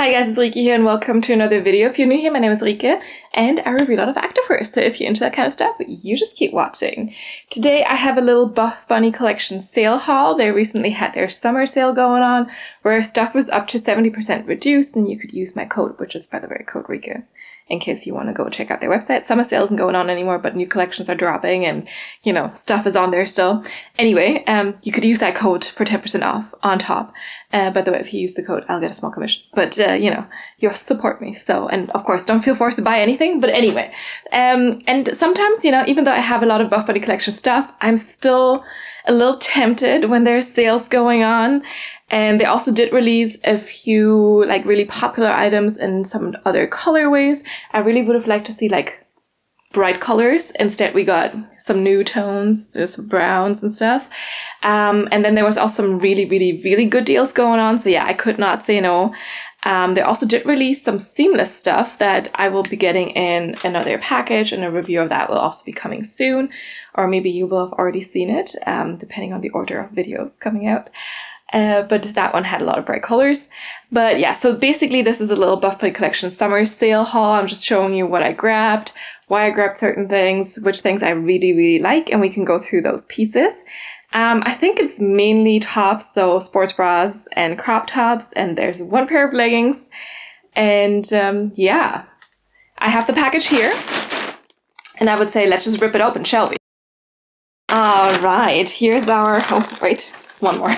Hi guys, it's Rike here and welcome to another video. If you're new here, my name is Rike and I review a lot of activewear, so if you're into that kind of stuff, you just keep watching. Today I have a little Buffbunny Collection sale haul. They recently had their summer sale going on where stuff was up to 70% reduced and you could use my code, which is by the way, code Rike, in case you want to go check out their website. Summer sale isn't going on anymore, but new collections are dropping and, you know, stuff is on there still. Anyway, you could use that code for 10% off on top. By the way, if you use the code, I'll get a small commission. But, you know, you'll support me. So, and of course, don't feel forced to buy anything. But anyway, and sometimes, you know, even though I have a lot of Buffbunny Collection stuff, I'm still a little tempted when there's sales going on. And they also did release a few like really popular items in some other colorways. I really would have liked to see like bright colors. Instead, we got some new tones, there's some browns and stuff. And then there was also some really good deals going on. So yeah, I could not say no. They also did release some seamless stuff that I will be getting in another package, and a review of that will also be coming soon. Or maybe you will have already seen it, depending on the order of videos coming out. But that one had a lot of bright colors. But yeah, so basically this is a little Buffbunny Collection summer sale haul. I'm just showing you what I grabbed, why I grabbed certain things, which things I really like, and we can go through those pieces. I think it's mainly tops, so sports bras and crop tops, and there's one pair of leggings. And yeah, I have the package here. And I would say let's just rip it open, shall we? Alright, here's our, oh wait, one more.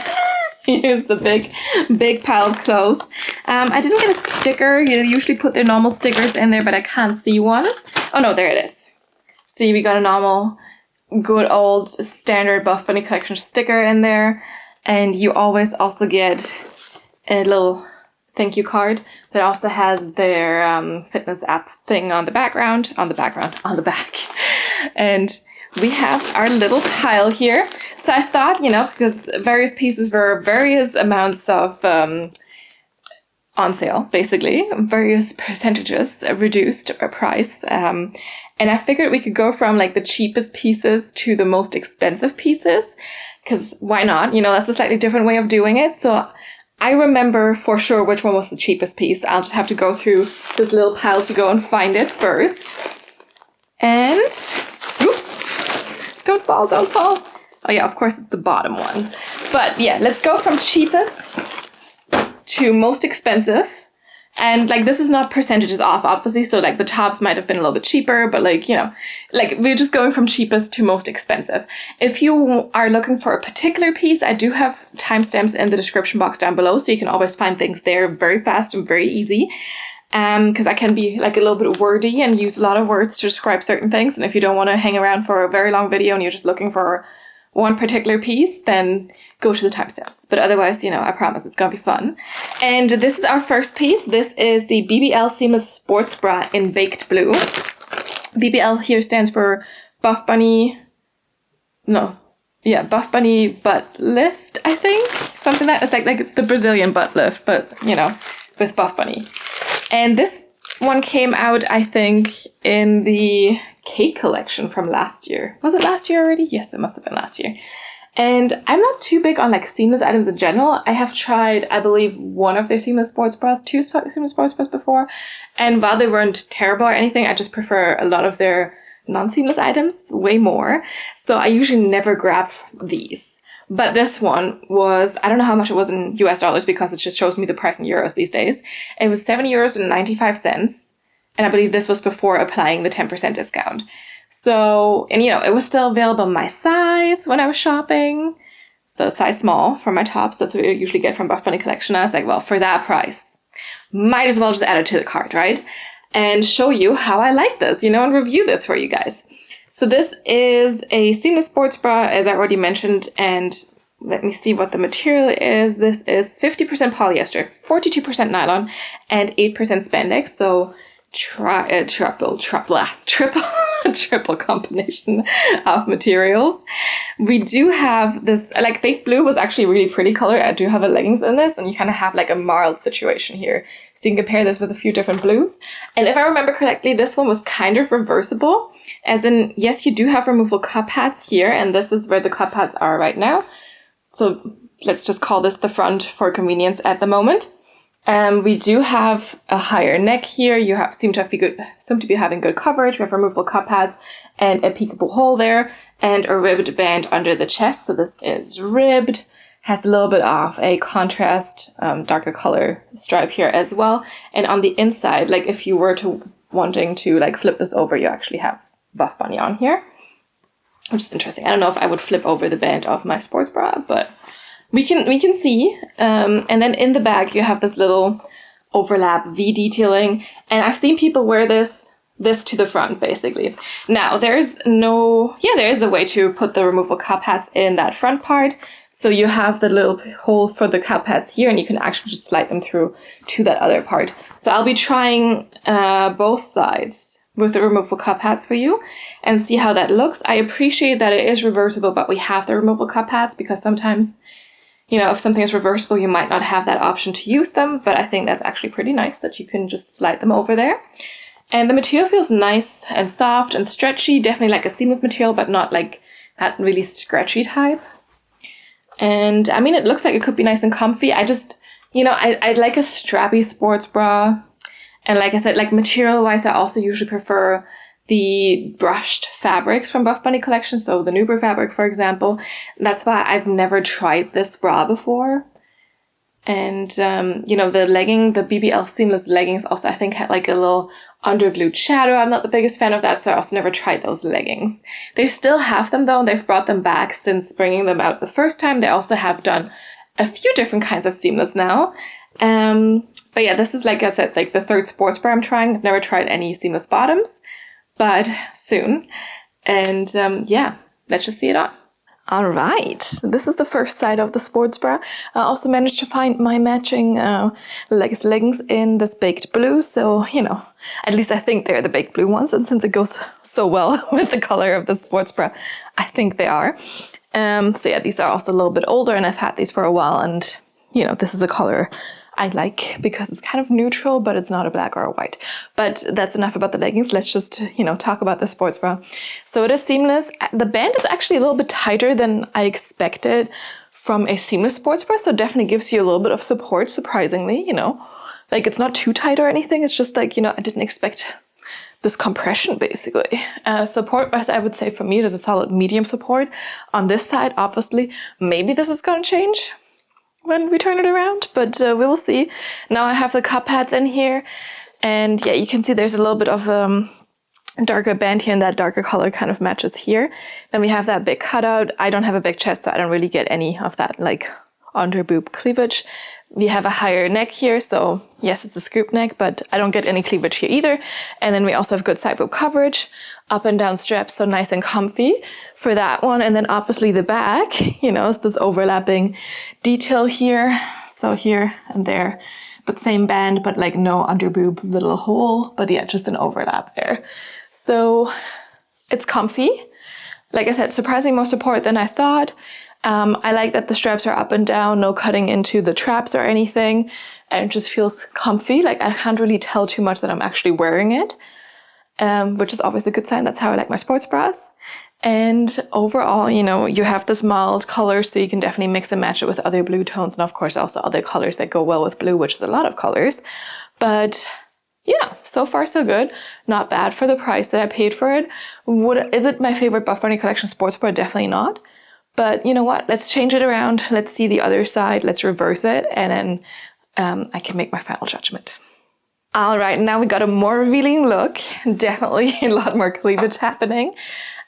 Here's the big pile of clothes. I didn't get a sticker. You usually put their normal stickers in there, but I can't see one. Oh no, there it is. See, we got a normal, good old standard Buffbunny Collection sticker in there. And you always also get a little thank you card that also has their fitness app thing on the back. And we have our little pile here. So I thought, you know, because various pieces were various amounts of on sale, basically, various percentages reduced price. And I figured we could go from like the cheapest pieces to the most expensive pieces, because why not? You know, that's a slightly different way of doing it. So I remember for sure which one was the cheapest piece. I'll just have to go through this little pile to go and find it first. And, oops. Don't fall. Oh yeah, of course it's the bottom one. But yeah, let's go from cheapest to most expensive. And like this is not percentages off, obviously, so like the tops might have been a little bit cheaper, but like, you know, like we're just going from cheapest to most expensive. If you are looking for a particular piece, I do have timestamps in the description box down below, so you can always find things there very fast and very easy. Because I can be like a little bit wordy and use a lot of words to describe certain things. And if you don't want to hang around for a very long video and you're just looking for one particular piece, then go to the timestamps. But otherwise, you know, I promise it's going to be fun. And this is our first piece. This is the BBL Seamless Sports Bra in Baked Blue. BBL here stands for Buffbunny Butt Lift, I think. Something like that. It's like the Brazilian butt lift, but, you know, with Buffbunny. And this one came out, I think, in the cake collection from last year. Was it last year already? Yes, it must have been last year. And I'm not too big on like seamless items in general. I have tried, I believe, one of their seamless sports bras, two seamless sports bras before. And while they weren't terrible or anything, I just prefer a lot of their non-seamless items way more. So I usually never grab these. But this one was, I don't know how much it was in US dollars because it just shows me the price in euros these days. It was €7.95. And I believe this was before applying the 10% discount. So, and you know, it was still available in my size when I was shopping. So size small for my tops. That's what I usually get from Buffbunny Collection. I was like, well, for that price, might as well just add it to the cart, right? And show you how I like this, you know, and review this for you guys. So this is a seamless sports bra, as I already mentioned, and let me see what the material is. This is 50% polyester, 42% nylon, and 8% spandex. So triple combination of materials. We do have this, like Baked Blue was actually a really pretty color. I do have a leggings in this, and you kind of have like a marled situation here. So you can compare this with a few different blues. And if I remember correctly, this one was kind of reversible. As in, yes, you do have removable cup pads here, and this is where the cup pads are right now. So let's just call this the front for convenience at the moment. We do have a higher neck here. You seem to be having good coverage. We have removable cup pads and a peekable hole there, and a ribbed band under the chest. So this is ribbed. Has a little bit of a contrast, darker color stripe here as well. And on the inside, like if you were wanting to like flip this over, you actually have Buffbunny on here, which is interesting. I don't know if I would flip over the band of my sports bra, but we can see. And then in the back, you have this little overlap V detailing, and I've seen people wear this to the front, basically. Now, there is a way to put the removable cup pads in that front part. So you have the little hole for the cup pads here, and you can actually just slide them through to that other part. So I'll be trying both sides with the removable cup pads for you and see how that looks. I appreciate that it is reversible, but we have the removable cup pads because sometimes, you know, if something is reversible, you might not have that option to use them, but I think that's actually pretty nice that you can just slide them over there. And the material feels nice and soft and stretchy, definitely like a seamless material, but not like that really scratchy type. And I mean, it looks like it could be nice and comfy. I just, you know, I'd like a strappy sports bra. And like I said, like material wise, I also usually prefer the brushed fabrics from Buffbunny Collection. So the Nuber fabric, for example. That's why I've never tried this bra before. And, you know, the BBL seamless leggings also, I think, had like a little underglued shadow. I'm not the biggest fan of that, so I also never tried those leggings. They still have them though, and they've brought them back since bringing them out the first time. They also have done a few different kinds of seamless now. But yeah, this is, like I said, like the third sports bra I'm trying. I've never tried any seamless bottoms, but soon. And yeah, let's just see it on. All right, this is the first side of the sports bra. I also managed to find my matching leggings in this baked blue. So, you know, at least I think they're the baked blue ones. And since it goes so well with the color of the sports bra, I think they are. So yeah, these are also a little bit older, and I've had these for a while. And, you know, this is a color I like because it's kind of neutral, but it's not a black or a white. But that's enough about the leggings. Let's just, you know, talk about the sports bra. So it is seamless. The band is actually a little bit tighter than I expected from a seamless sports bra. So it definitely gives you a little bit of support, surprisingly, you know. Like it's not too tight or anything. It's just like, you know, I didn't expect this compression, basically. Support-wise, I would say for me, it is a solid medium support. On this side, obviously, maybe this is going to change when we turn it around, but we will see. Now I have the cup pads in here, and yeah, you can see there's a little bit of darker band here, and that darker color kind of matches here. Then we have that big cutout. I don't have a big chest, so I don't really get any of that like under boob cleavage. We have a higher neck here, so yes, it's a scoop neck, but I don't get any cleavage here either. And then we also have good side boob coverage, up and down straps, so nice and comfy for that one. And then obviously the back, you know, it's this overlapping detail here. So here and there, but same band, but like no under boob little hole, but yeah, just an overlap there. So it's comfy. Like I said, surprisingly more support than I thought. I like that the straps are up and down, no cutting into the traps or anything, and it just feels comfy. Like I can't really tell too much that I'm actually wearing it, which is always a good sign. That's how I like my sports bras. And overall, you know, you have this mild color, so you can definitely mix and match it with other blue tones, and of course also other colors that go well with blue, which is a lot of colors. But yeah, so far so good. Not bad for the price that I paid for it. Is it my favorite Buffbunny Collection sports bra? Definitely not. But you know what? Let's change it around. Let's see the other side. Let's reverse it. And then I can make my final judgment. All right, now we got a more revealing look. Definitely a lot more cleavage happening.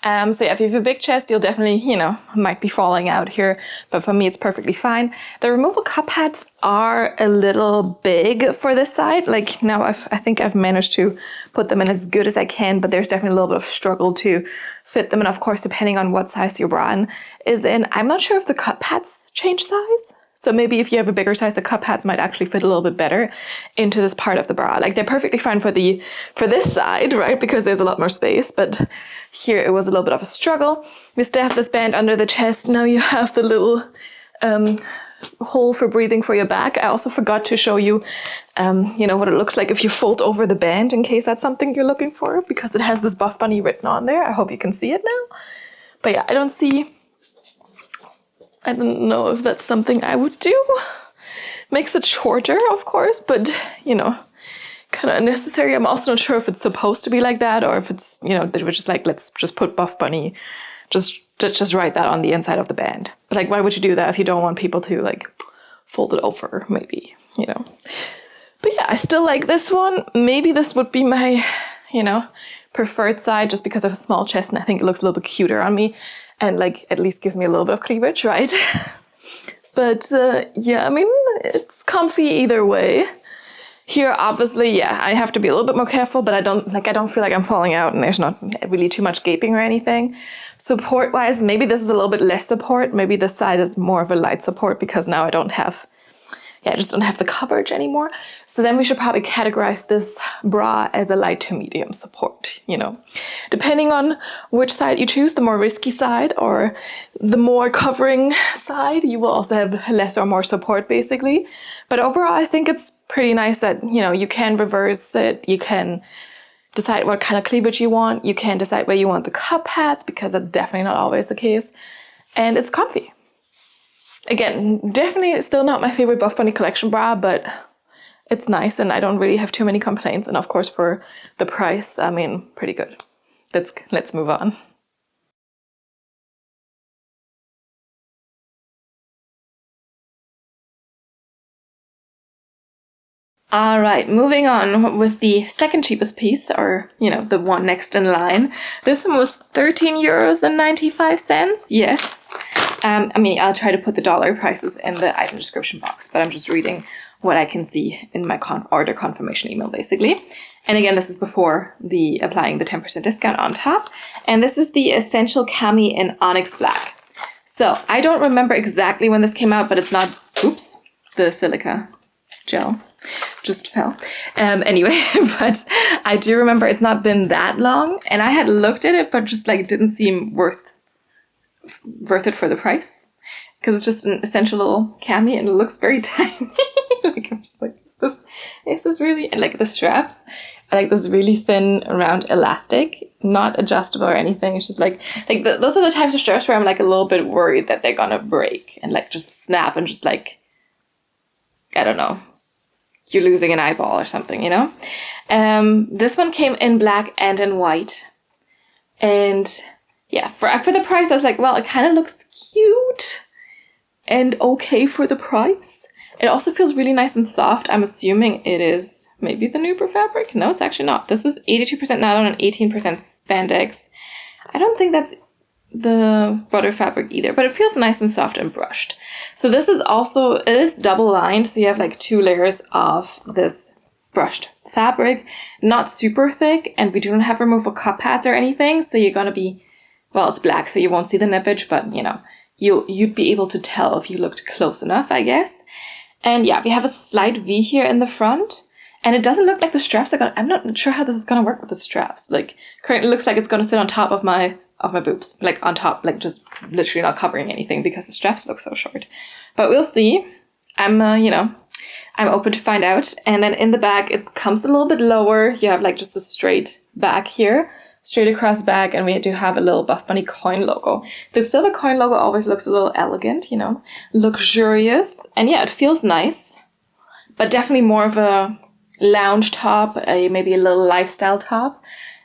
So yeah, if you have a big chest, you'll definitely, you know, might be falling out here. But for me, it's perfectly fine. The removable cup pads are a little big for this side. Like now I think I've managed to put them in as good as I can, but there's definitely a little bit of struggle to fit them. And of course, depending on what size your bra is in, I'm not sure if the cup pads change size. So maybe if you have a bigger size, the cup pads might actually fit a little bit better into this part of the bra. Like they're perfectly fine for this side, right? Because there's a lot more space, but here it was a little bit of a struggle. We still have this band under the chest. Now you have the little hole for breathing for your back. I also forgot to show you, you know, what it looks like if you fold over the band, in case that's something you're looking for, because it has this Buffbunny written on there. I hope you can see it now. But yeah, I don't know if that's something I would do. Makes it shorter, of course, but you know, kind of unnecessary. I'm also not sure if it's supposed to be like that or if it's, you know, they were just like, let's just put Buffbunny, just write that on the inside of the band. But like, why would you do that if you don't want people to like fold it over, maybe, you know? But yeah, I still like this one. Maybe this would be my, you know, preferred side just because of a small chest, and I think it looks a little bit cuter on me and like at least gives me a little bit of cleavage, right? But yeah, I mean, it's comfy either way. Here, obviously, yeah, I have to be a little bit more careful, but I don't feel like I'm falling out and there's not really too much gaping or anything. Support-wise, maybe this is a little bit less support. Maybe this side is more of a light support because now I just don't have the coverage anymore. So then we should probably categorize this bra as a light to medium support, you know. Depending on which side you choose, the more risky side or the more covering side, you will also have less or more support basically. But overall, I think it's pretty nice that, you know, you can reverse it. You can decide what kind of cleavage you want. You can decide where you want the cup hats because that's definitely not always the case. And it's comfy. Again, definitely still not my favorite Buffbunny Collection bra, but it's nice and I don't really have too many complaints. And of course, for the price, I mean, pretty good. Let's move on. All right, moving on with the second cheapest piece, or, you know, the one next in line. This one was €13.95. Yes. I mean, I'll try to put the dollar prices in the item description box, but I'm just reading what I can see in my order confirmation email, basically. And again, this is before applying the 10% discount on top. And this is the Essential Cami in Onyx Black. So I don't remember exactly when this came out, but it's not, oops, the silica gel just fell. Anyway, but I do remember it's not been that long, and I had looked at it, but just like didn't seem worth it for the price, because it's just an essential little cami and it looks very tiny. Like I'm just like, is this really? And like the straps are like this really thin round elastic, not adjustable or anything. It's just like those are the types of straps where I'm like a little bit worried that they're gonna break and like just snap and just like, I don't know, you're losing an eyeball or something, you know? This one came in black and in white, and yeah, for the price, I was like, well, it kind of looks cute and okay for the price. It also feels really nice and soft. I'm assuming it is maybe the Nuber fabric. No, it's actually not. This is 82% nylon and 18% spandex. I don't think that's the butter fabric either, but it feels nice and soft and brushed. So this is also, it is double lined, so you have like 2 layers of this brushed fabric, not super thick, and we don't have removable cup pads or anything, so you're gonna be, well, it's black, so you won't see the nippage, but you know, you'd be able to tell if you looked close enough, I guess. And yeah, we have a slight V here in the front, and it doesn't look like the straps are gonna, I'm not sure how this is gonna work with the straps. Like, currently it looks like it's gonna sit on top of my boobs, like on top, like just literally not covering anything because the straps look so short. But we'll see. I'm open to find out. And then in the back, it comes a little bit lower. You have like just a straight back here, straight across back, and we do have a little Buffbunny coin logo. Still the coin logo always looks a little elegant, you know, luxurious. And yeah, it feels nice, but definitely more of a lounge top, maybe a little lifestyle top.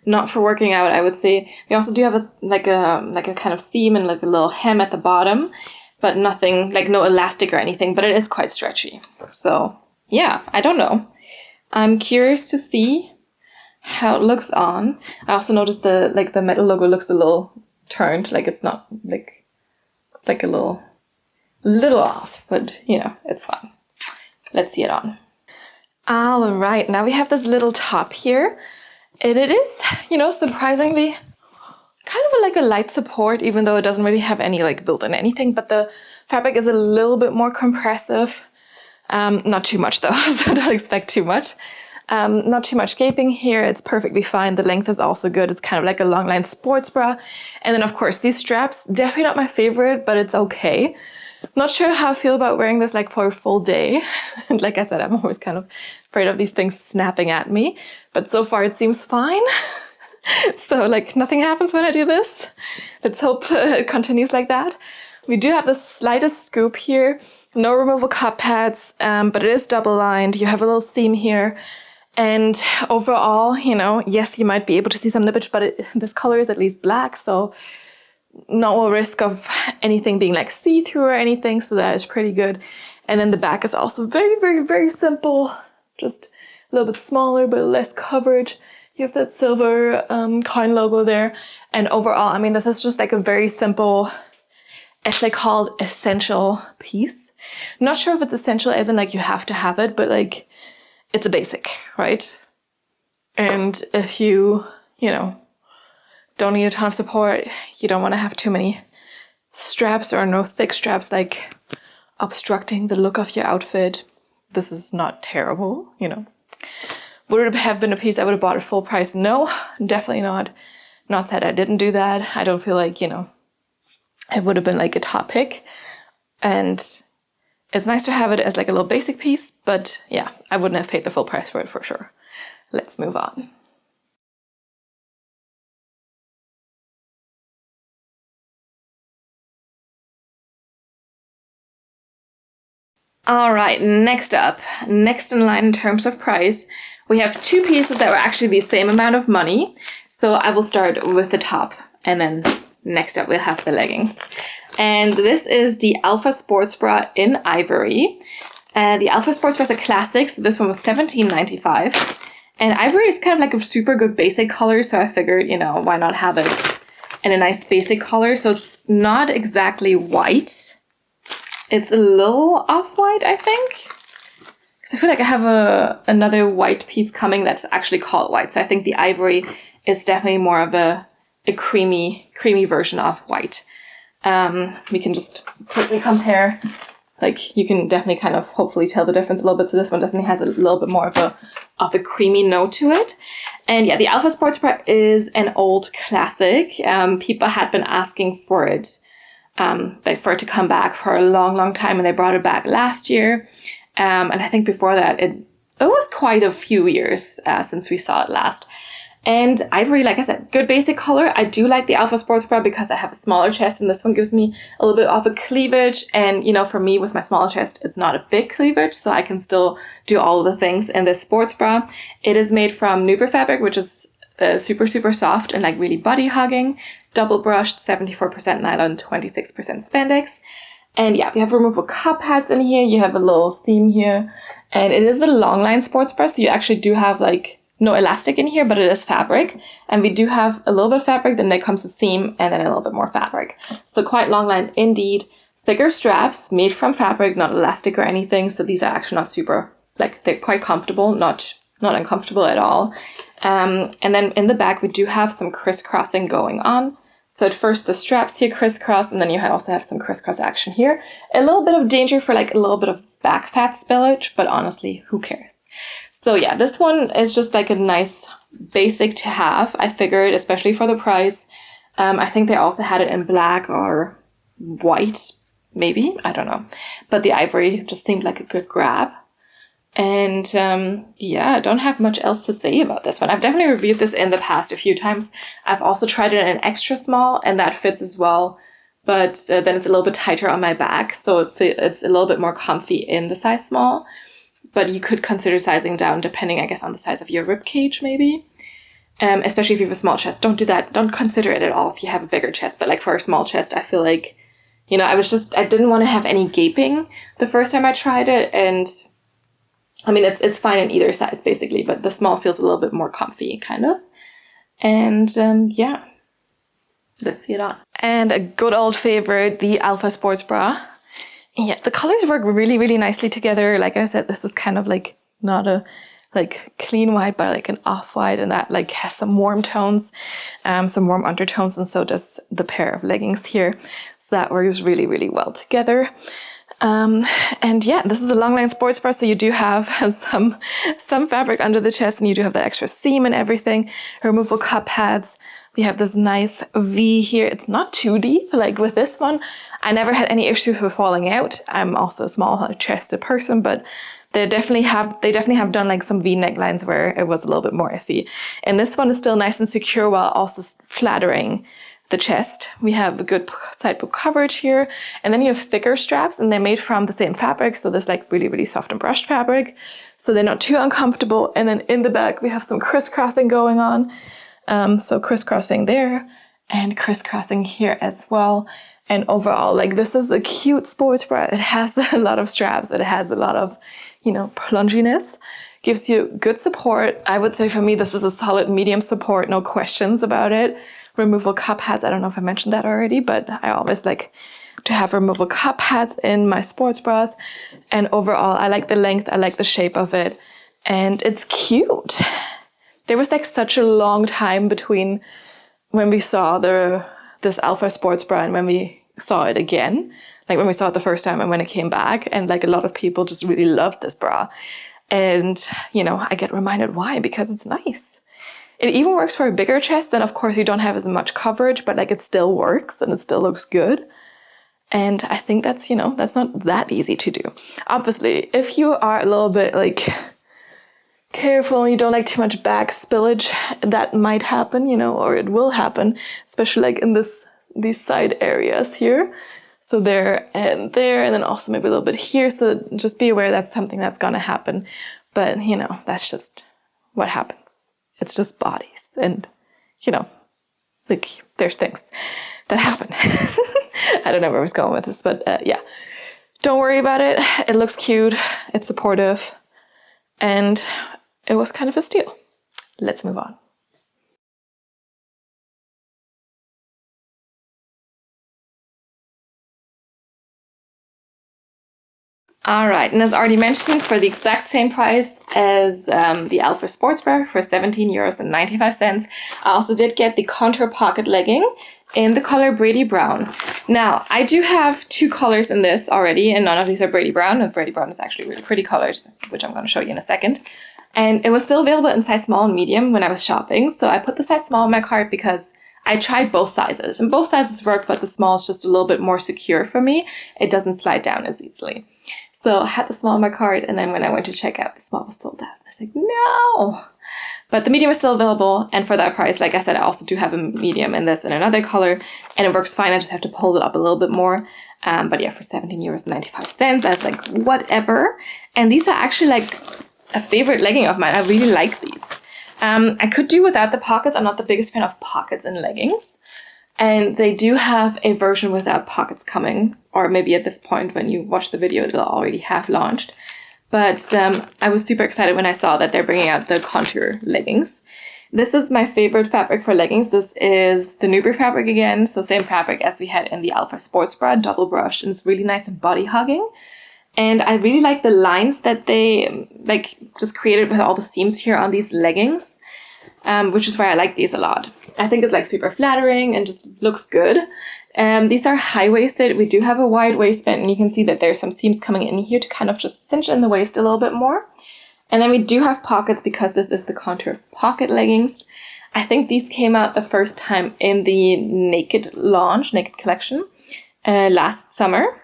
Not for working out, I would say. We also do have a kind of seam and like a little hem at the bottom, but nothing, like no elastic or anything, but it is quite stretchy. So yeah, I don't know. I'm curious to see how it looks on. I also noticed the metal logo looks a little turned, like it's not like, it's like a little off, but you know, it's fine. Let's see it on. All right, now we have this little top here. And it is, you know, surprisingly kind of like a light support, even though it doesn't really have any like built-in anything, but the fabric is a little bit more compressive. Not too much though, so don't expect too much. Not too much gaping here. It's perfectly fine. The length is also good. It's kind of like a long line sports bra. And then of course these straps, definitely not my favorite, but it's okay. Not sure how I feel about wearing this like for a full day. And like I said, I'm always kind of afraid of these things snapping at me, but so far it seems fine. So like nothing happens when I do this. Let's hope it continues like that. We do have the slightest scoop here, No removable cup pads, but it is double lined. You have a little seam here. And overall, you know, yes, you might be able to see some nippage, but this color is at least black, so no risk of anything being like see-through or anything, so that is pretty good. And then the back is also very, very, very simple, just a little bit smaller, but less coverage. You have that silver coin logo there. And overall, I mean, this is just like a very simple, as they called, essential piece. Not sure if it's essential as in like you have to have it, but like it's a basic, right? And if you know, don't need a ton of support, you don't want to have too many straps or no thick straps like obstructing the look of your outfit. This is not terrible, you know. Would it have been a piece I would have bought at full price? No, definitely not. Not said I didn't do that. I don't feel like, you know, it would have been like a top pick. And it's nice to have it as like a little basic piece, but yeah, I wouldn't have paid the full price for it for sure. Let's move on. All right, next up, next in line in terms of price, we have two pieces that were actually the same amount of money. So I will start with the top, and then next up we'll have the leggings. And this is the Alpha Sports Bra in Ivory. The Alpha Sports Bra is a classic, so this one was $17.95. And Ivory is kind of like a super good basic color, so I figured, you know, why not have it in a nice basic color. So it's not exactly white. It's a little off-white, I think. Because I feel like I have another white piece coming that's actually called white. So I think the Ivory is definitely more of a creamy version of white. We can just quickly compare. Like, you can definitely kind of hopefully tell the difference a little bit. So this one definitely has a little bit more of a creamy note to it. And yeah, the Alpha Sports Bra is an old classic. People had been asking for it. Like for it to come back for a long time, and they brought it back last year. And I think before that, it was quite a few years since we saw it last. And Ivory, like I said, good basic color. I do like the Alpha Sports Bra because I have a smaller chest, and this one gives me a little bit of a cleavage. And, you know, for me, with my smaller chest, it's not a big cleavage, so I can still do all the things in this sports bra. It is made from Nuber fabric, which is super, super soft and like really body hugging. Double brushed, 74% nylon, 26% spandex. And yeah, we have removable cup pads in here. You have a little seam here. And it is a long line sports bra, so you actually do have like no elastic in here, but it is fabric. And we do have a little bit of fabric, then there comes a seam, and then a little bit more fabric. So quite long line indeed. Thicker straps made from fabric, not elastic or anything. So these are actually not super, like they're quite comfortable, not uncomfortable at all. And then in the back, we do have some crisscrossing going on. So at first the straps here crisscross, and then you also have some crisscross action here. A little bit of danger for like a little bit of back fat spillage, but honestly, who cares? So yeah, this one is just like a nice basic to have. I figured, especially for the price. I think they also had it in black or white, maybe, I don't know. But the Ivory just seemed like a good grab. And yeah, I don't have much else to say about this one. I've definitely reviewed this in the past a few times. I've also tried it in an extra small, and that fits as well. But then it's a little bit tighter on my back, so it's a little bit more comfy in the size small. But you could consider sizing down depending, I guess, on the size of your rib cage, maybe. Especially if you have a small chest. Don't do that. Don't consider it at all if you have a bigger chest. But like for a small chest, I feel like, you know, I didn't want to have any gaping the first time I tried it. And I mean, it's fine in either size, basically, but the small feels a little bit more comfy, kind of. And yeah, let's see it on. And a good old favorite, the Alpha Sports Bra. Yeah, the colors work really, really nicely together. Like I said, this is kind of like not a like clean white, but like an off-white, and that like has some warm tones, some warm undertones, and so does the pair of leggings here. So that works really, really well together. And yeah, this is a long line sports bra, so you do have some fabric under the chest, and you do have the extra seam and everything. Removable cup pads. We have this nice V here. It's not too deep. Like with this one, I never had any issues with falling out. I'm also a small chested person, but they definitely have done like some V necklines where it was a little bit more iffy. And this one is still nice and secure while also flattering the chest. We have a good side poke coverage here. And then you have thicker straps, and they're made from the same fabric. So this like really, really soft and brushed fabric. So they're not too uncomfortable. And then in the back, we have some crisscrossing going on. So crisscrossing there and crisscrossing here as well. And overall, like this is a cute sports bra. It has a lot of straps. It has a lot of, you know, plunginess. Gives you good support. I would say for me, this is a solid medium support. No questions about it. Removable cup pads. I don't know if I mentioned that already, but I always like to have removable cup pads in my sports bras. And overall, I like the length. I like the shape of it. And it's cute. There was like such a long time between when we saw this Alpha sports bra and when we saw it again. Like when we saw it the first time and when it came back. And like a lot of people just really loved this bra. And, you know, I get reminded why, because it's nice. It even works for a bigger chest. Then of course you don't have as much coverage, but like it still works and it still looks good. And I think that's, you know, that's not that easy to do. Obviously, if you are a little bit like careful and you don't like too much back spillage, that might happen, you know, or it will happen, especially like in these side areas here. So there, and then also maybe a little bit here. So just be aware that's something that's gonna happen. But, you know, that's just what happens. It's just bodies. And, you know, like there's things that happen. I don't know where I was going with this, but yeah. Don't worry about it. It looks cute. It's supportive. And it was kind of a steal. Let's move on. All right, and as already mentioned, for the exact same price as the Alpha Sports Bra for €17.95, I also did get the contour pocket legging in the color Brady Brown. Now, I do have two colors in this already, and none of these are Brady Brown, and Brady Brown is actually really pretty colors, which I'm going to show you in a second. And it was still available in size small and medium when I was shopping, so I put the size small in my cart because I tried both sizes, and both sizes work, but the small is just a little bit more secure for me. It doesn't slide down as easily. So I had the small in my cart, and then when I went to check out, the small was sold out. I was like, no! But the medium is still available, and for that price, like I said, I also do have a medium in this in another color, and it works fine. I just have to pull it up a little bit more. But yeah, for €17.95, I was like, whatever. And these are actually like a favorite legging of mine. I really like these. I could do without the pockets. I'm not the biggest fan of pockets in leggings. And they do have a version without pockets coming, or maybe at this point when you watch the video, it'll already have launched. But I was super excited when I saw that they're bringing out the contour leggings. This is my favorite fabric for leggings. This is the Nuber fabric again, so same fabric as we had in the Alpha Sports Bra, double brush, and it's really nice and body hugging. And I really like the lines that they like just created with all the seams here on these leggings, which is why I like these a lot. I think it's like super flattering and just looks good. These are high-waisted. We do have a wide waistband, and you can see that there's some seams coming in here to kind of just cinch in the waist a little bit more. And then we do have pockets because this is the contour pocket leggings. I think these came out the first time in the Naked Collection last summer.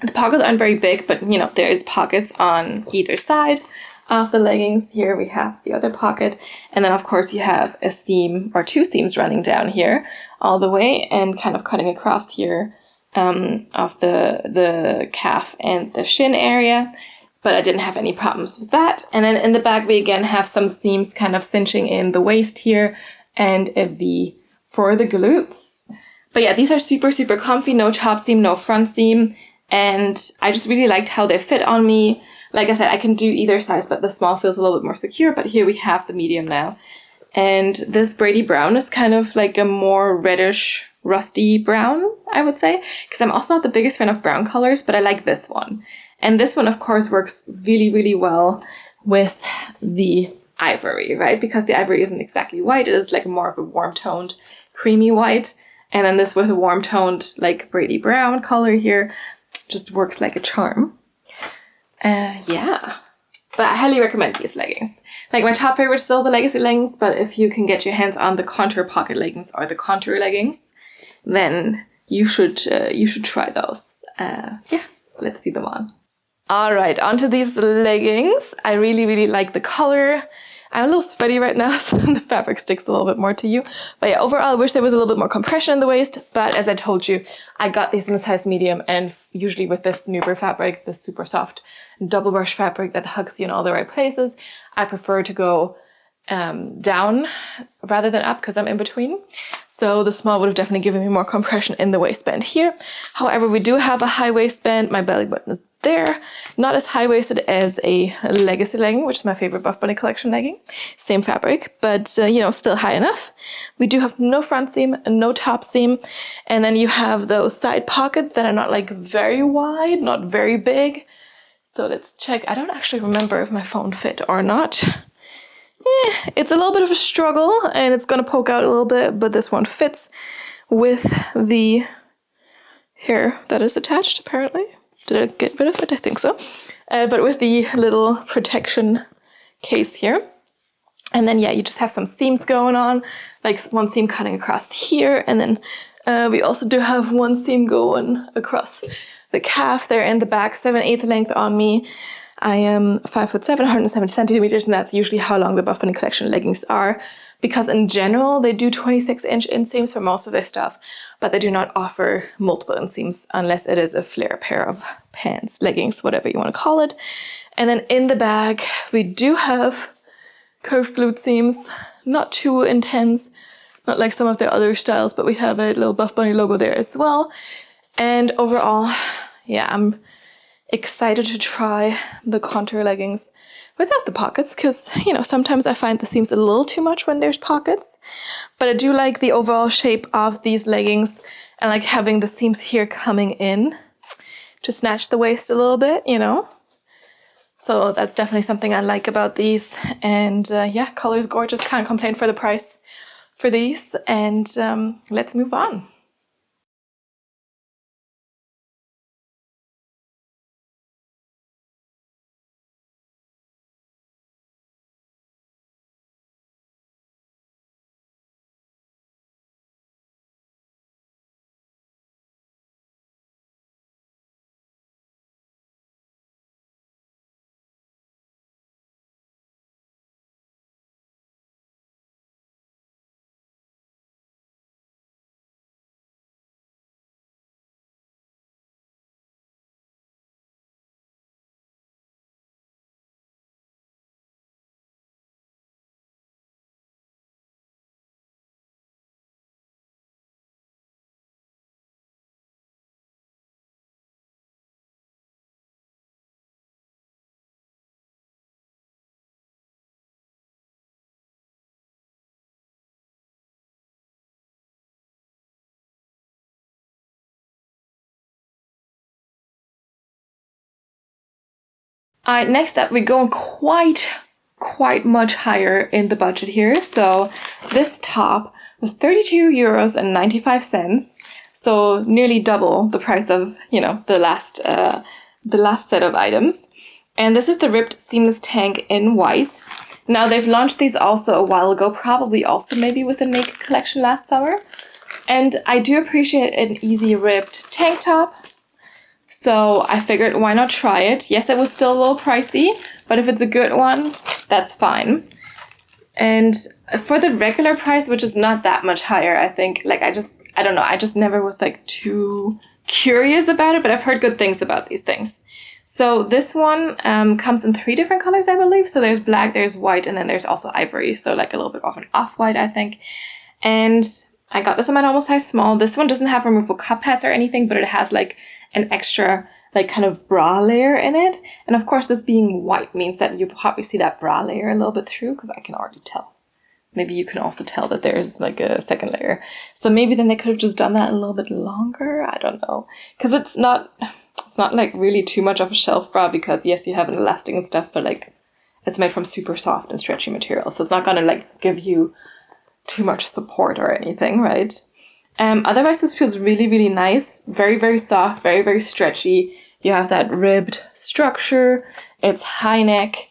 The pockets aren't very big, but you know, there's pockets on either side of the leggings. Here we have the other pocket, and then of course you have a seam or two seams running down here all the way and kind of cutting across here of the calf and the shin area, but I didn't have any problems with that. And then in the back we again have some seams kind of cinching in the waist here and a V for the glutes. But yeah, these are super, super comfy, no top seam, no front seam, and I just really liked how they fit on me. Like I said, I can do either size, but the small feels a little bit more secure, but here we have the medium now. And this Brady Brown is kind of like a more reddish, rusty brown, I would say, because I'm also not the biggest fan of brown colors, but I like this one. And this one, of course, works really, really well with the ivory, right? Because the ivory isn't exactly white, it is like more of a warm-toned, creamy white. And then this with a warm-toned, like Brady Brown color here, just works like a charm. Yeah, but I highly recommend these leggings. Like my top favorite is still the Legacy leggings, but if you can get your hands on the contour pocket leggings or the contour leggings, then you should try those. Yeah, let's see them on. All right, onto these leggings. I really like the color. I'm a little sweaty right now, so the fabric sticks a little bit more to you. But yeah, overall, I wish there was a little bit more compression in the waist. But as I told you, I got these in a size medium, and usually with this Nuber fabric, this super soft double brush fabric that hugs you in all the right places, I prefer to go down rather than up because I'm in between. So the small would have definitely given me more compression in the waistband here. However, we do have a high waistband. My belly button is there. Not as high-waisted as a Legacy legging, which is my favorite Buffbunny Collection legging. Same fabric, but you know, still high enough. We do have no front seam, no top seam. And then you have those side pockets that are not like very wide, not very big. So let's check. I don't actually remember if my phone fit or not. It's a little bit of a struggle and it's going to poke out a little bit, but this one fits with the hair that is attached apparently. Did I get rid of it? I think so. But with the little protection case here. And then yeah, you just have some seams going on, like one seam cutting across here. And then we also do have one seam going across the calf there in the back, 7/8 length on me. I am 5'7", 170 centimeters, and that's usually how long the Buffbunny Collection leggings are. Because in general, they do 26-inch inseams for most of their stuff, but they do not offer multiple inseams unless it is a flare pair of pants, leggings, whatever you want to call it. And then in the back, we do have curved glute seams, not too intense, not like some of their other styles, but we have a little Buffbunny logo there as well. And overall, yeah, I'm excited to try the contour leggings without the pockets because, you know, sometimes I find the seams a little too much when there's pockets. But I do like the overall shape of these leggings and like having the seams here coming in to snatch the waist a little bit, you know. So that's definitely something I like about these. And yeah, color's gorgeous. Can't complain for the price for these. And let's move on. Alright, next up, we're going quite much higher in the budget here. So this top was €32.95, so nearly double the price of, you know, the last set of items. And this is the ripped seamless tank in white. Now they've launched these also a while ago, probably also maybe with the Naked collection last summer. And I do appreciate an easy ripped tank top. So I figured, why not try it? Yes, it was still a little pricey, but if it's a good one, that's fine. And for the regular price, which is not that much higher, I think, like I don't know, I just never was like too curious about it, but I've heard good things about these things. So this one comes in 3 different colors, I believe. So there's black, there's white, and then there's also ivory. So like a little bit of an off-white, I think. And I got this in my normal size small. This one doesn't have removable cup pads or anything, but it has like an extra like kind of bra layer in it. And of course, this being white means that you probably see that bra layer a little bit through, because I can already tell. Maybe you can also tell that there's like a second layer. So maybe then they could have just done that a little bit longer. I don't know. Because it's not like really too much of a shelf bra, because yes, you have an elastic and stuff, but like it's made from super soft and stretchy material. So it's not gonna like give you too much support or anything, right? Otherwise, this feels really nice. Very soft, very stretchy. You have that ribbed structure. It's high neck,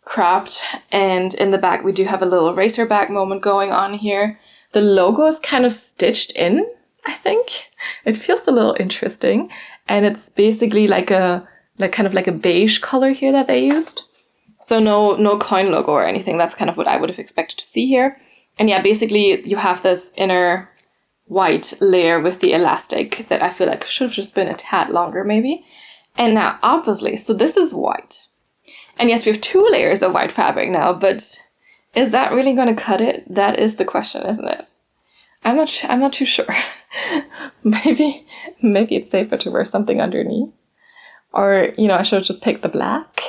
cropped, and in the back we do have a little racer back moment going on here. The logo is kind of stitched in, I think. It feels a little interesting, and it's basically like a like kind of like a beige color here that they used. So no coin logo or anything. That's kind of what I would have expected to see here. And yeah, basically you have this inner white layer with the elastic that I feel like should have just been a tad longer maybe. And now obviously, so this is white. And yes, we have 2 layers of white fabric now, but is that really going to cut it? That is the question, isn't it? I'm not too sure. maybe it's safer to wear something underneath. Or, you know, I should have just picked the black.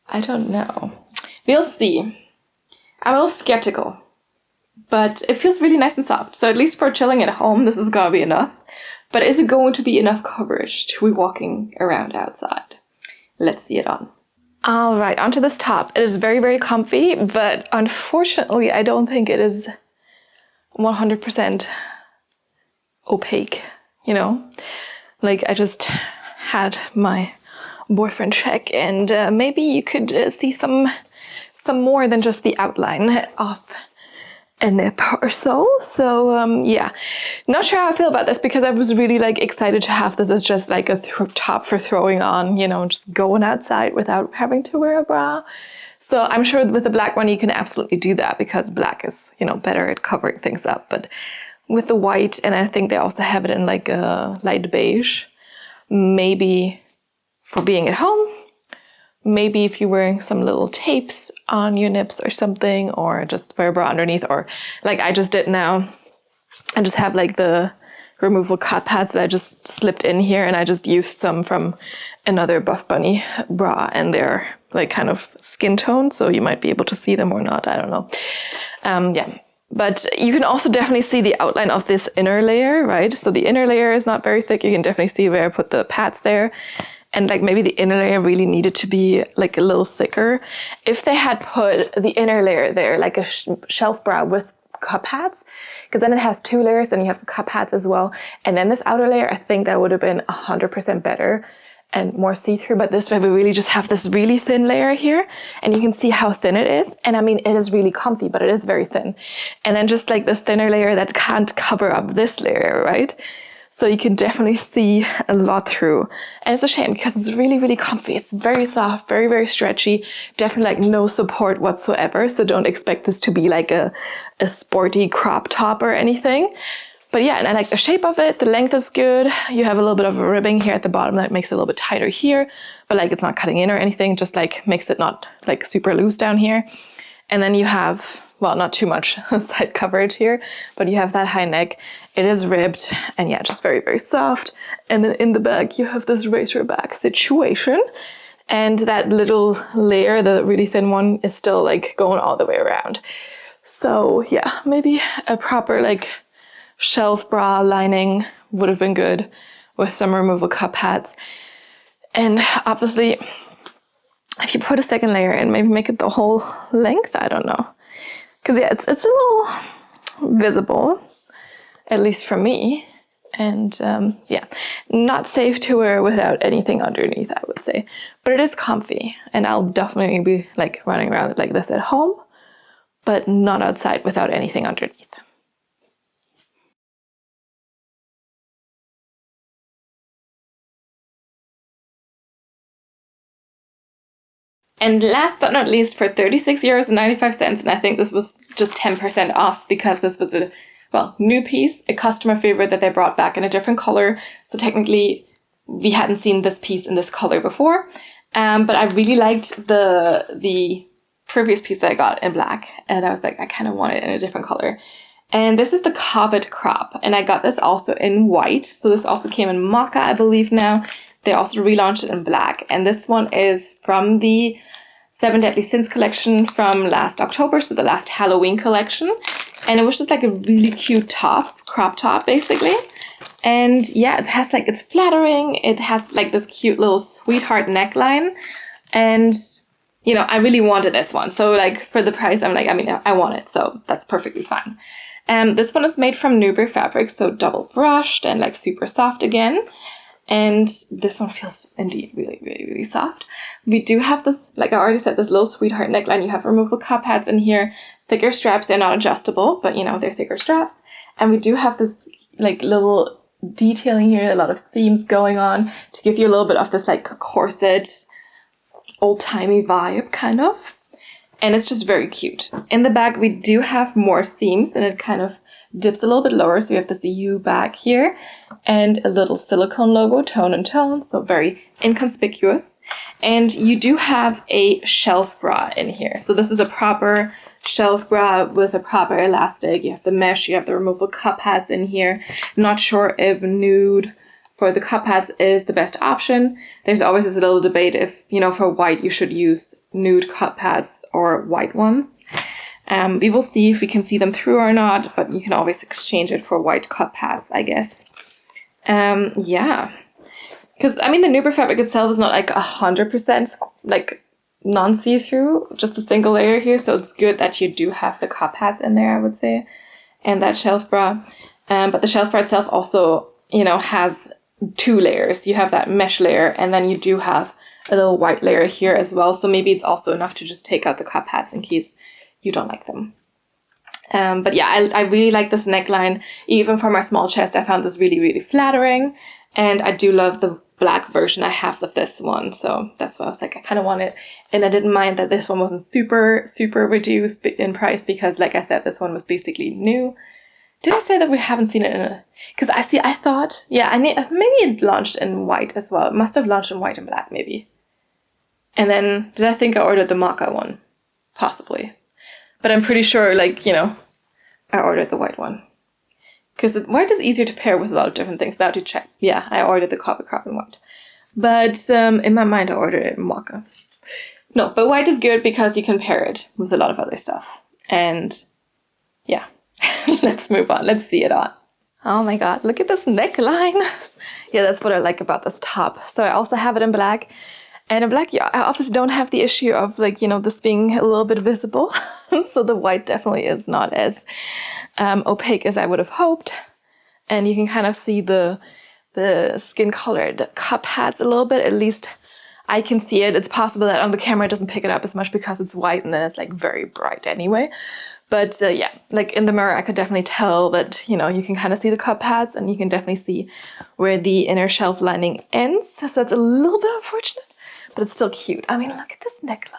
I don't know. We'll see. I'm a little skeptical. But it feels really nice and soft. So at least for chilling at home, this is gonna be enough. But is it going to be enough coverage to be walking around outside? Let's see it on. All right, onto this top. It is very, very comfy, but unfortunately, I don't think it is 100% opaque, you know? Like, I just had my boyfriend check, and maybe you could see some more than just the outline of a nip or so. So yeah, not sure how I feel about this, because I was really like excited to have this as just like a top for throwing on, you know, just going outside without having to wear a bra. So I'm sure with the black one you can absolutely do that, because black is, you know, better at covering things up. But with the white, and I think they also have it in like a light beige, maybe for being at home, maybe if you're wearing some little tapes on your nips or something, or just wear a bra underneath, or like I just did now. I just have like the removable cut pads that I just slipped in here, and I just used some from another Buffbunny bra, and they're like kind of skin tone, so you might be able to see them or not, I don't know. Yeah, but you can also definitely see the outline of this inner layer, right? So the inner layer is not very thick. You can definitely see where I put the pads there. And like maybe the inner layer really needed to be like a little thicker. If they had put the inner layer there, like a shelf bra with cup pads, because then it has 2 layers, then you have the cup pads as well. And then this outer layer, I think that would have been 100% better and more see-through. But this way we really just have this really thin layer here, and you can see how thin it is. And I mean, it is really comfy, but it is very thin. And then just like this thinner layer that can't cover up this layer, right? So you can definitely see a lot through. And it's a shame, because it's really, really comfy. It's very soft, very, very stretchy. Definitely like no support whatsoever. So don't expect this to be like a sporty crop top or anything. But yeah, and I like the shape of it. The length is good. You have a little bit of a ribbing here at the bottom that makes it a little bit tighter here. But like it's not cutting in or anything. Just like makes it not like super loose down here. And then you have, well, not too much side coverage here, but you have that high neck. It is ribbed, and yeah, just very, very soft. And then in the back, you have this racer back situation. And that little layer, the really thin one, is still like going all the way around. So yeah, maybe a proper like shelf bra lining would have been good with some removable cup pads. And obviously, if you put a second layer in, maybe make it the whole length, I don't know. Because yeah, it's a little visible, at least for me. And yeah, not safe to wear without anything underneath, I would say. But it is comfy, and I'll definitely be like running around like this at home, but not outside without anything underneath. And last but not least, for 36.95 €, and I think this was just 10% off, because this was a, well, new piece, a customer favorite that they brought back in a different color. So technically we hadn't seen this piece in this color before. But I really liked the previous piece that I got in black, and I was like, I kind of want it in a different color. And this is the Covet Crop, and I got this also in white. So this also came in mocha, I believe now. They also relaunched it in black, and this one is from the 7 Deadly Sins collection from last October, so the last Halloween collection. And it was just like a really cute top, crop top basically. And yeah, it has like, it's flattering, it has like this cute little sweetheart neckline. And you know, I really wanted this one. So like for the price, I'm like, I mean, I want it, so that's perfectly fine. This one is made from Nuber fabric, so double brushed and like super soft again. And this one feels indeed really, really, really soft. We do have this, like I already said, this little sweetheart neckline. You have removable cup pads in here, thicker straps. They're not adjustable, but you know, they're thicker straps. And we do have this like little detailing here, a lot of seams going on to give you a little bit of this like corset, old-timey vibe kind of. And it's just very cute. In the back, we do have more seams and it kind of dips a little bit lower. So we have this U back here and a little silicone logo, tone and tone. So very inconspicuous. And you do have a shelf bra in here. So this is a proper shelf bra with a proper elastic. You have the mesh, you have the removable cup pads in here. Not sure if nude for the cup pads is the best option. There's always this little debate if, you know, for white you should use nude cup pads or white ones. We will see if we can see them through or not, but you can always exchange it for white cup pads, I guess. Yeah. Because, I mean, the Nuber fabric itself is not like 100% like non-see-through, just a single layer here, so it's good that you do have the cup pads in there, I would say, and that shelf bra. But the shelf bra itself also, you know, has 2 layers. You have that mesh layer, and then you do have a little white layer here as well, so maybe it's also enough to just take out the cup pads in case you don't like them. But yeah, I really like this neckline. Even for my small chest, I found this really, really flattering, and I do love the black version I have of this one, so that's why I was like, I kind of want it. And I didn't mind that this one wasn't super reduced in price, because like I said, this one was basically new. Did I say that we haven't seen it in a... Because I thought, yeah, maybe it launched in white as well. It must have launched in white and black, maybe. And then, did I think I ordered the mocha one? Possibly. But I'm pretty sure, like, you know, I ordered the white one. Because white is easier to pair with a lot of different things. Now to check. Yeah, I ordered the Covet Crop in white. But in my mind, I ordered it in mocha. No, but white is good because you can pair it with a lot of other stuff. And yeah, let's move on. Let's see it on. Oh my god, look at this neckline. Yeah, that's what I like about this top. So I also have it in black. And in black, yeah, I obviously don't have the issue of, like, you know, this being a little bit visible. So the white definitely is not as opaque as I would have hoped. And you can kind of see the skin colored cup pads a little bit. At least I can see it. It's possible that on the camera it doesn't pick it up as much because it's white and then it's like very bright anyway. But yeah, like in the mirror, I could definitely tell that, you know, you can kind of see the cup pads and you can definitely see where the inner shelf lining ends. So it's a little bit unfortunate, but it's still cute. I mean, look at this neckline.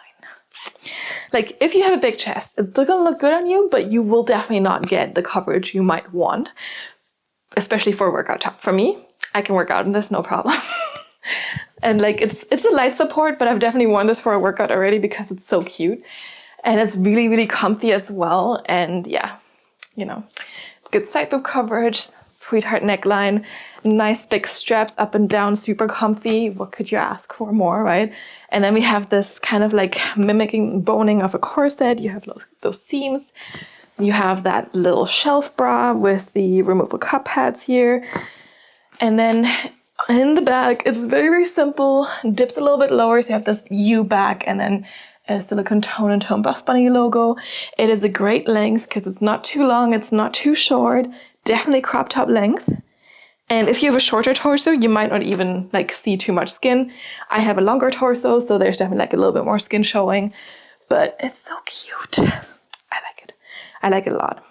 Like, if you have a big chest, it's still gonna look good on you, but you will definitely not get the coverage you might want, especially for a workout top. For me, I can work out in this, no problem. And like, it's a light support, but I've definitely worn this for a workout already because it's so cute. And it's really, really comfy as well. And yeah, you know, good side boob coverage, sweetheart neckline, nice thick straps up and down, super comfy. What could you ask for more, right? And then we have this kind of like mimicking boning of a corset. You have those seams. You have that little shelf bra with the removable cup pads here. And then in the back, it's very, very simple. Dips a little bit lower, so you have this U back and then a silicone tone and tone Buffbunny logo. It is a great length because it's not too long, it's not too short. Definitely crop top length. And if you have a shorter torso, you might not even like see too much skin. I have a longer torso, so there's definitely like a little bit more skin showing. But it's so cute. I like it. I like it a lot.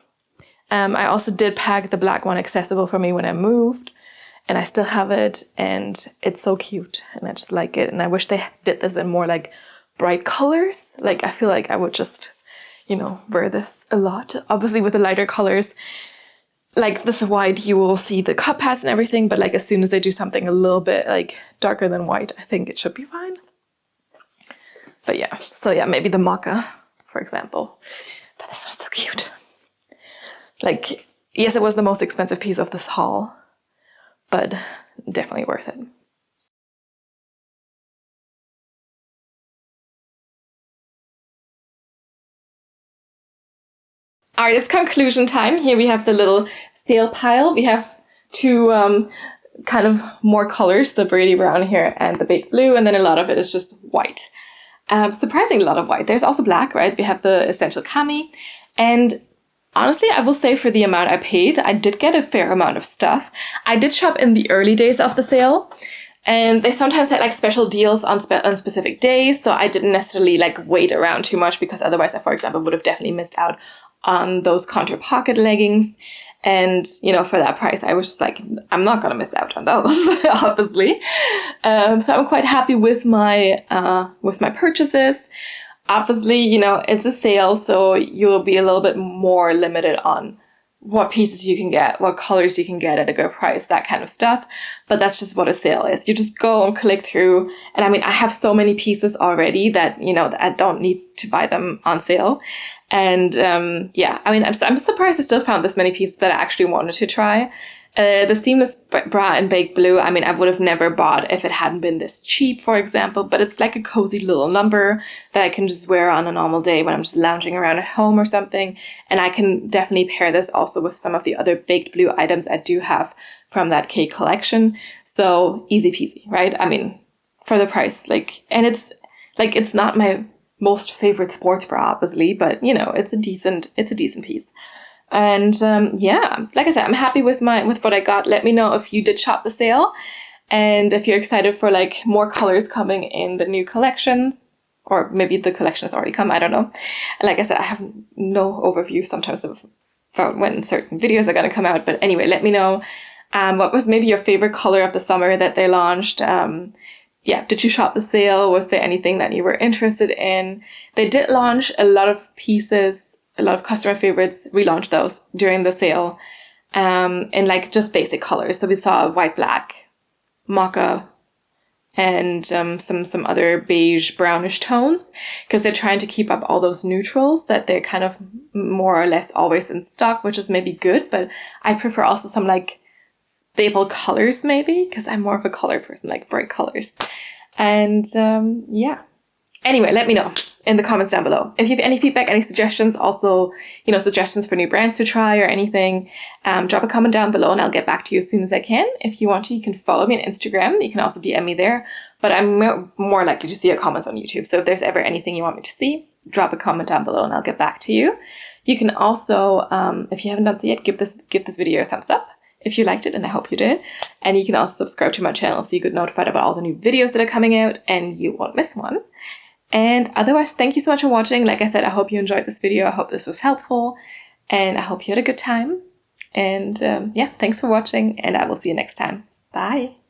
I also did pack the black one accessible for me when I moved. And I still have it, and it's so cute. And I just like it. And I wish they did this in more like bright colors. Like, I feel like I would just, you know, wear this a lot. Obviously with the lighter colors, like this white, you will see the cup pads and everything, but like as soon as they do something a little bit like darker than white, I think it should be fine. But yeah, so yeah, maybe the mocha, for example. But this one's so cute. Like, yes, it was the most expensive piece of this haul, but definitely worth it. All right, it's conclusion time. Here we have the little sale pile. We have 2 kind of more colors, the Brady brown here and the baked blue, and then a lot of it is just white. Surprisingly, a lot of white. There's also black, right? We have the essential Cami. And honestly, I will say for the amount I paid, I did get a fair amount of stuff. I did shop in the early days of the sale, and they sometimes had like special deals on specific days, so I didn't necessarily like wait around too much because otherwise I, for example, would have definitely missed out on those contour pocket leggings. And, you know, for that price, I was just like, I'm not going to miss out on those, obviously. So I'm quite happy with my purchases. Obviously, you know, it's a sale, so you'll be a little bit more limited on what pieces you can get, what colors you can get at a good price, that kind of stuff. But that's just what a sale is. You just go and click through. And I mean, I have so many pieces already that, you know, that I don't need to buy them on sale. And yeah, I mean, I'm surprised I still found this many pieces that I actually wanted to try. The seamless bra in baked blue, I mean, I would have never bought if it hadn't been this cheap, for example, but it's like a cozy little number that I can just wear on a normal day when I'm just lounging around at home or something. And I can definitely pair this also with some of the other baked blue items I do have from that K collection. So easy peasy, right? I mean, for the price, like, and it's not my most favorite sports bra, obviously, but you know, it's a decent piece. And yeah, like I said, I'm happy with what I got. Let me know if you did shop the sale and if you're excited for like more colors coming in the new collection, or maybe the collection has already come, I don't know. Like I said, I have no overview sometimes about when certain videos are going to come out, but anyway, let me know what was maybe your favorite color of the summer that they launched. Yeah, did you shop the sale? Was there anything that you were interested in? They did launch a lot of pieces, a lot of customer favorites, relaunched those during the sale in like just basic colors. So we saw white, black, mocha, and some other beige brownish tones, because they're trying to keep up all those neutrals that they're kind of more or less always in stock, which is maybe good, but I prefer also some like staple colors maybe, because I'm more of a color person, like bright colors. And yeah. Anyway, let me know in the comments down below. If you have any feedback, any suggestions, also, you know, suggestions for new brands to try or anything, drop a comment down below and I'll get back to you as soon as I can. If you want to, you can follow me on Instagram. You can also DM me there, but I'm more likely to see your comments on YouTube. So if there's ever anything you want me to see, drop a comment down below and I'll get back to you. You can also, if you haven't done so yet, give this video a thumbs up if you liked it, and I hope you did. And you can also subscribe to my channel so you get notified about all the new videos that are coming out and you won't miss one. And otherwise, thank you so much for watching. Like I said, I hope you enjoyed this video. I hope this was helpful and I hope you had a good time. And yeah, thanks for watching and I will see you next time. Bye.